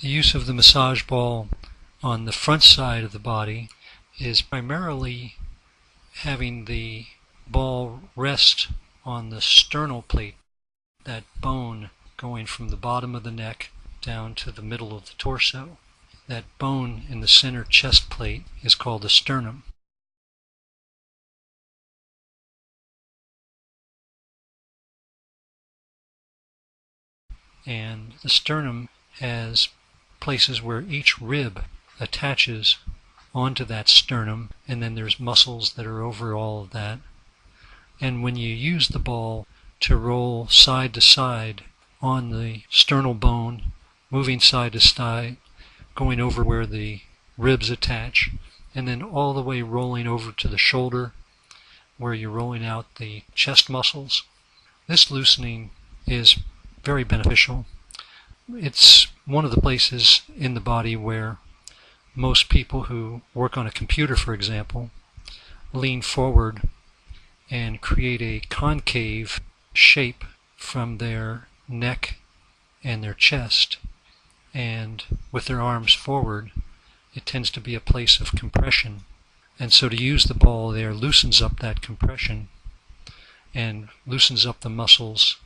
The use of the massage ball on the front side of the body is primarily having the ball rest on the sternal plate, that bone going from the bottom of the neck down to the middle of the torso. That bone in the center chest plate is called the sternum. And the sternum has places where each rib attaches onto that sternum, and then there's muscles that are over all of that. And when you use the ball to roll side to side on the sternal bone, moving side to side, going over where the ribs attach, and then all the way rolling over to the shoulder where you're rolling out the chest muscles, this loosening is very beneficial. It's one of the places in the body where most people who work on a computer, for example, lean forward and create a concave shape from their neck and their chest, and with their arms forward, it tends to be a place of compression. And so to use the ball there loosens up that compression and loosens up the muscles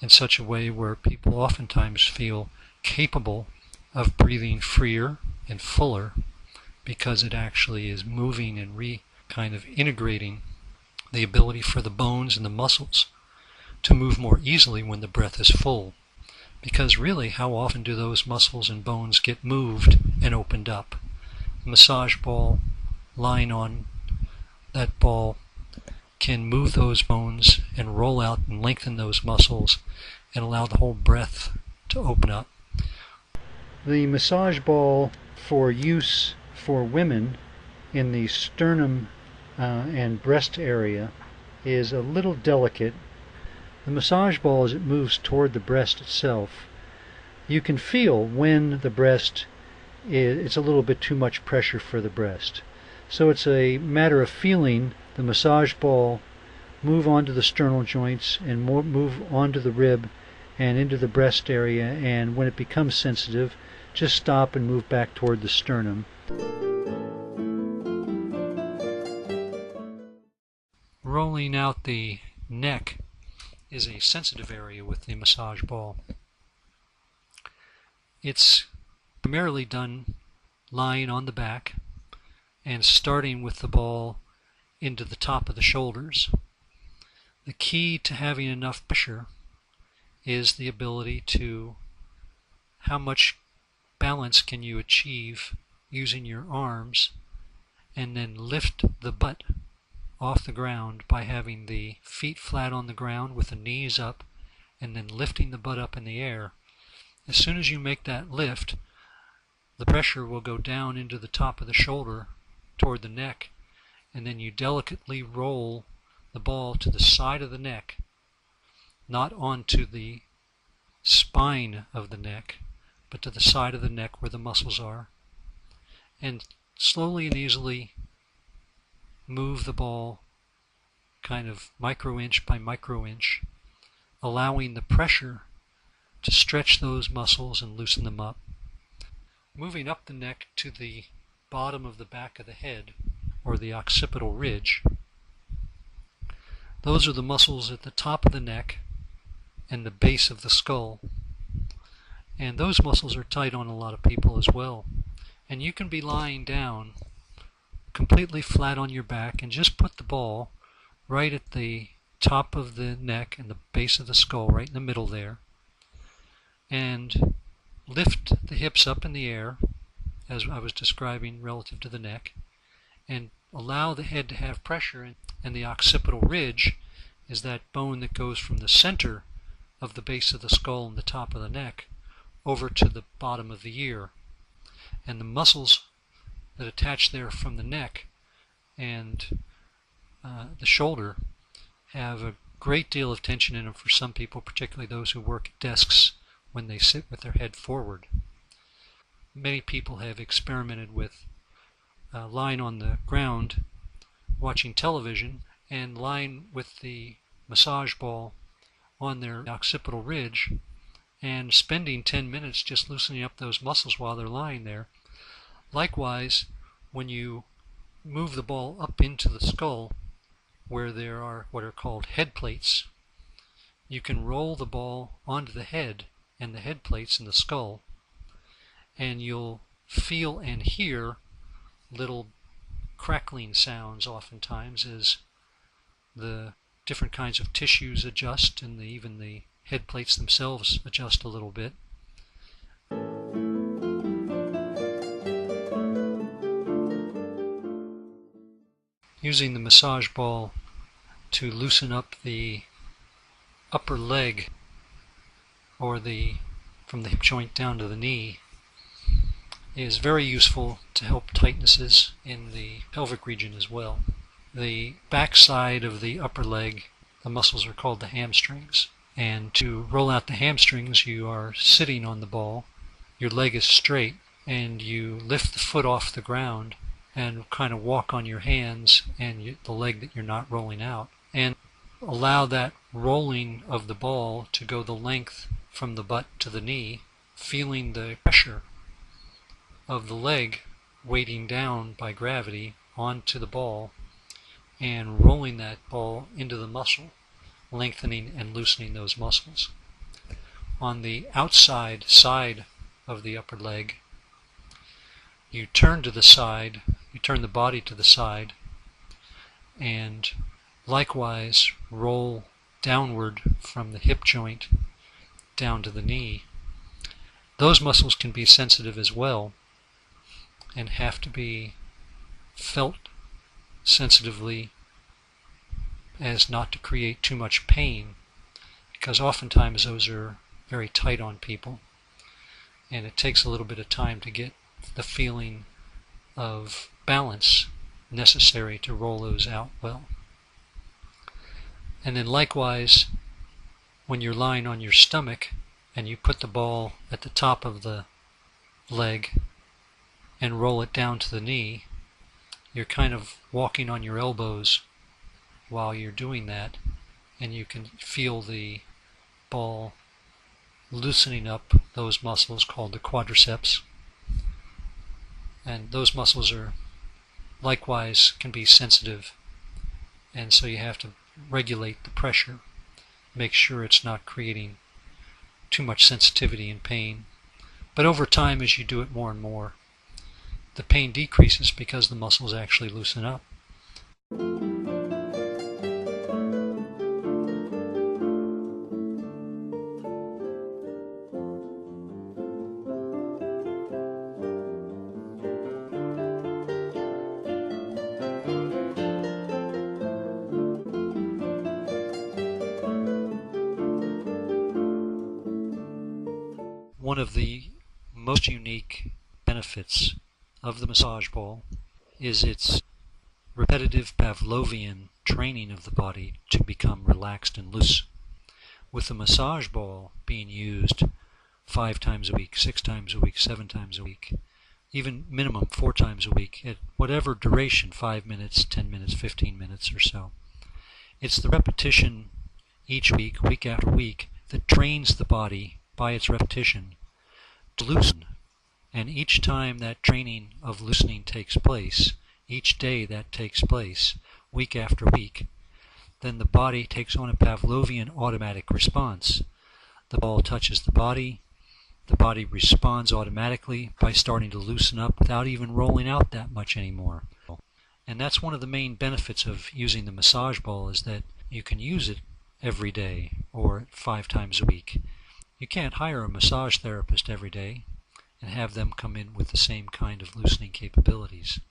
in such a way where people oftentimes feel capable of breathing freer and fuller, because it actually is moving and kind of integrating the ability for the bones and the muscles to move more easily when the breath is full. Because really, how often do those muscles and bones get moved and opened up? A massage ball lying on that ball can move those bones and roll out and lengthen those muscles and allow the whole breath to open up. The massage ball for use for women in the sternum and breast area is a little delicate. The massage ball, as it moves toward the breast itself, you can feel when the breast it's a little bit too much pressure for the breast. So it's a matter of feeling the massage ball move onto the sternal joints and move onto the rib and into the breast area, and when it becomes sensitive, just stop and move back toward the sternum. Rolling out the neck is a sensitive area with the massage ball. It's primarily done lying on the back and starting with the ball into the top of the shoulders. The key to having enough pressure is the ability to how much balance can you achieve using your arms and then lift the butt off the ground by having the feet flat on the ground with the knees up and then lifting the butt up in the air. As soon as you make that lift, the pressure will go down into the top of the shoulder toward the neck, and then you delicately roll the ball to the side of the neck, not onto the spine of the neck, but to the side of the neck where the muscles are, and slowly and easily move the ball kind of micro-inch by micro-inch, allowing the pressure to stretch those muscles and loosen them up. Moving up the neck to the bottom of the back of the head, or the occipital ridge. Those are the muscles at the top of the neck and the base of the skull. And those muscles are tight on a lot of people as well. And you can be lying down completely flat on your back and just put the ball right at the top of the neck and the base of the skull, right in the middle there, and lift the hips up in the air, as I was describing relative to the neck, and allow the head to have pressure. And the occipital ridge is that bone that goes from the center of the base of the skull and the top of the neck over to the bottom of the ear. And the muscles that attach there from the neck and the shoulder have a great deal of tension in them for some people, particularly those who work at desks when they sit with their head forward. Many people have experimented with lying on the ground watching television and lying with the massage ball on their occipital ridge and spending 10 minutes just loosening up those muscles while they're lying there. Likewise, when you move the ball up into the skull, where there are what are called head plates, you can roll the ball onto the head and the head plates in the skull, and you'll feel and hear little crackling sounds oftentimes as the different kinds of tissues adjust, and even the head plates themselves adjust a little bit. Using the massage ball to loosen up the upper leg, or from the hip joint down to the knee, is very useful to help tightnesses in the pelvic region as well. The back side of the upper leg, the muscles are called the hamstrings, and to roll out the hamstrings you are sitting on the ball, your leg is straight, and you lift the foot off the ground and kind of walk on your hands and the leg that you're not rolling out, and allow that rolling of the ball to go the length from the butt to the knee, feeling the pressure of the leg weighting down by gravity onto the ball and rolling that ball into the muscle, lengthening and loosening those muscles. On the outside side of the upper leg, you turn to the side, you turn the body to the side, and likewise roll downward from the hip joint down to the knee. Those muscles can be sensitive as well and have to be felt sensitively as not to create too much pain, because oftentimes those are very tight on people, and it takes a little bit of time to get the feeling of balance necessary to roll those out well. And then likewise, when you're lying on your stomach and you put the ball at the top of the leg and roll it down to the knee, you're kind of walking on your elbows while you're doing that, and you can feel the ball loosening up those muscles called the quadriceps. And those muscles are likewise can be sensitive, and so you have to regulate the pressure, make sure it's not creating too much sensitivity and pain. But over time, as you do it more and more, the pain decreases because the muscles actually loosen up. One of the most unique benefits of the massage ball is its repetitive Pavlovian training of the body to become relaxed and loose. With the massage ball being used 5 times a week, 6 times a week, 7 times a week, even minimum 4 times a week, at whatever duration, 5 minutes, 10 minutes, 15 minutes or so, it's the repetition each week, week after week, that trains the body by its repetition to loosen. And each time that training of loosening takes place, each day that takes place, week after week, then the body takes on a Pavlovian automatic response. The ball touches the body responds automatically by starting to loosen up without even rolling out that much anymore. And that's one of the main benefits of using the massage ball, is that you can use it every day or 5 times a week. You can't hire a massage therapist every day and have them come in with the same kind of loosening capabilities.